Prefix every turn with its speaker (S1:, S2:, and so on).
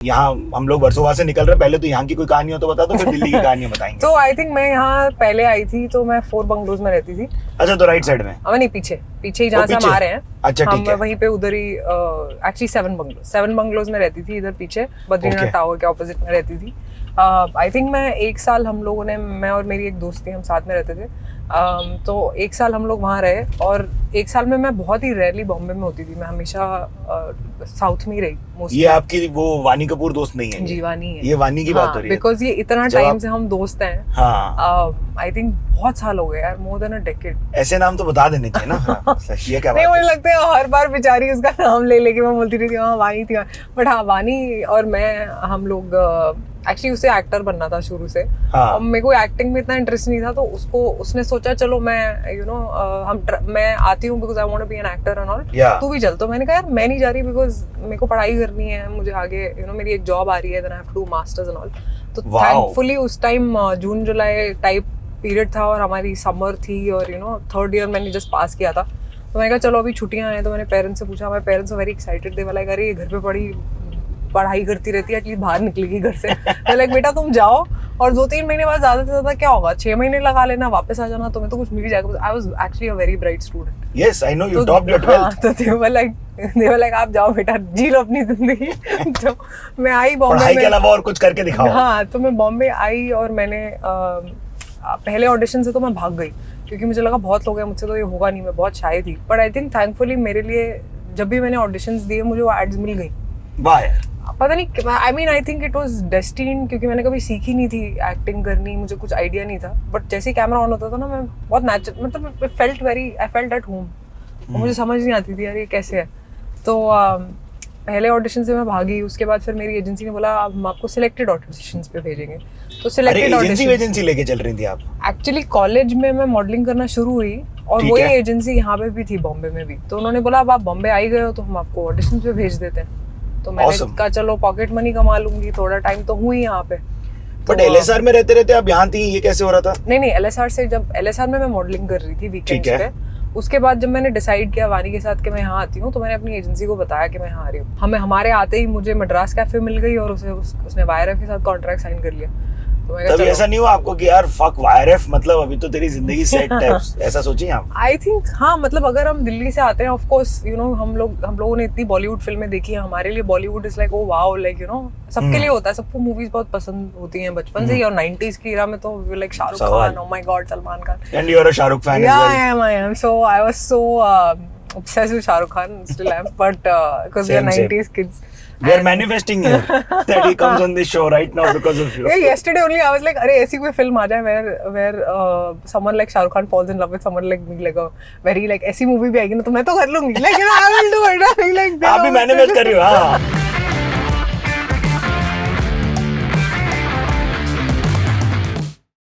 S1: यहाँ हम लोग वर्सोवा से निकल रहे, पहले तो यहाँ की कोई कहानी हो तो बता दो, फिर दिल्ली की कहानियां बताएंगे।
S2: तो आई थिंक मैं यहाँ पहले आई थी तो मैं 4 बंगलोज में रहती थी।
S1: अच्छा, तो राइट साइड में?
S2: नहीं, पीछे ही जहाँ से हम आ रहे हैं।
S1: अच्छा, ठीक है।
S2: वहीं पे उधर ही एक्चुअली 7 बंगलोज में रहती थी, इधर पीछे बद्रीनाथ टावर के ऑपोजिट में रहती थी। आई थिंक मैं 1 साल हम लोगों ने, मैं और मेरी एक दोस्त थी, हम साथ में रहते थे। तो 1 साल हम लोग वहाँ रहे और 1 साल में मैं बहुत ही रेयरली बॉम्बे में होती थी। मैं हमेशा साउथ में ही रही मोस्टली।
S1: ये आपकी वो वानी कपूर दोस्त नहीं है?
S2: जी, वानी है।
S1: ये वानी की बात हो रही है
S2: बिकॉज ये इतना टाइम से हम दोस्त हैं। आई थिंक बहुत साल हो गए यार, मोर देन अ डेकेड।
S1: ऐसे नाम तो बता देने चाहिए ना। सही है क्या?
S2: नहीं, मुझे लगता है हर बार बेचारी उसका नाम ले लेके मैं बोलती रहती हूँ वानी थी। बट हाँ, वानी और मैं, हम लोग एक्चुअली उसे एक्टर बनना था शुरू से। और मेरे को एक्टिंग में इतना इंटरेस्ट नहीं था, तो उसने सोचा चलो मैं मैं आती हूँ because I want to be an actor and all, तू भी चल। तो मैंने कहा यार मैं नहीं जा रही बिकॉज मेरे को पढ़ाई करनी है, मुझे आगे मेरी एक जॉब आ रही है, then I have to do masters and all. तो थैंकफुली उस टाइम जून जुलाई टाइप पीरियड था और हमारी समर थी और 3rd ईयर मैंने जस्ट पास किया था। तो मैंने कहा चलो अभी छुट्टियां हैं। तो मैंने पेरेंट्स से पूछा, मेरे पेरेंट्स वेरी एक्साइटेड थे, वाला अरे घर पे पढ़ाई करती रहती है, एटलीस्ट बाहर निकलेगी घर से। तो लाइक बेटा तुम जाओ और 2-3 महीने बाद ज्यादा से ज्यादा क्या होगा, 6 महीने लगा लेना, वापस आ जाना, तुम्हें तो कुछ मिल जाएगा। I was actually a very bright student.
S1: Yes, I know you topped your 12th।
S2: तो they were like आप जाओ बेटा, जी लो अपनी जिंदगी। तो मैं आई बॉम्बे में,
S1: पढ़ाई के अलावा और कुछ करके दिखाओ।
S2: हाँ, तो मैं बॉम्बे आई और मैंने पहले ऑडिशन से तो मैं भाग गई क्योंकि मुझे लगा बहुत लोग हैं, मुझसे तो ये होगा नहीं, मैं बहुत शाय थी। बट आई थिंक थैंकफुली मेरे लिए जब भी मैंने ऑडिशंस दिए मुझे वो एड्स मिल गई।
S1: वाह यार,
S2: पता नहीं, I think it was destined, क्योंकि मैंने कभी सीखी नहीं थी एक्टिंग करनी, मुझे कुछ आइडिया नहीं था। बट जैसे ही कैमरा ऑन होता था ना, मैं बहुत नेचुरल, मतलब आई फेल्ट एट होम। मुझे समझ नहीं आती थी यार ये कैसे है। तो पहले ऑडिशन से मैं भागी, उसके बाद फिर मेरी एजेंसी ने बोला अब हम आपको सिलेक्टेड ऑडिशंस पे भेजेंगे। तो सिलेक्टेड
S1: एजेंसी लेके चल रही थी आप?
S2: एक्चुअली कॉलेज में मैं मॉडलिंग करना शुरू हुई और वही एजेंसी यहाँ पे भी थी, बॉम्बे में भी। तो उन्होंने बोला अब आप बॉम्बे आई गए हो तो हम आपको ऑडिशन पे भेज देते हैं। तो मैंने कहा चलो पॉकेट मनी कमा लूंगी, थोड़ा टाइम तो हुई यहाँ पे।
S1: बट एलएसआर में रहते रहते आप यहाँ थी, ये कैसे हो रहा था? नहीं,
S2: एलएसआर में मैं मॉडलिंग कर रही थी वीकेंड्स पे। उसके बाद जब मैंने डिसाइड किया वानी के साथ कि मैं यहाँ आती हूँ, तो मैंने अपनी एजेंसी को बताया कि मैं यहाँ आ रही हूँ। हमारे आते ही मुझे मद्रास कैफे मिल गई और उसने वायरएफ के साथ कॉन्ट्रैक्ट साइन कर लिया।
S1: तब ऐसा नहीं हुआ आपको कि यार फक वायरएफ, मतलब अभी तो तेरी जिंदगी सेट है, ऐसा सोचिए आप?
S2: आई थिंक हाँ, मतलब अगर हम दिल्ली से आते हैं, ऑफ कोर्स हम लोगों ने इतनी बॉलीवुड फिल्में देखी है, हमारे लिए Bollywood is like oh wow, like सबके लिए होता है, सबको मूवीज बहुत पसंद होती हैं बचपन से ही। और 90s की era में तो like Shahrukh Khan, oh my god, Salman Khan.
S1: And you are a Shahrukh fan?
S2: Yeah, I am. So I was so obsessed with Shah Rukh Khan, still am, but because we are 90s kids.
S1: We are manifesting here that he comes on this show right now because of you.
S2: Yeah, yesterday only I was like, अरे ऐसी कोई film आ जाए where someone like Shah Rukh Khan falls in love with someone like me, like a very like ऐसी movie भी आएगी ना तो मैं तो कर लूंगी, like I will do it, like
S1: आप भी मैनिफेस्ट कर रही हो? हाँ।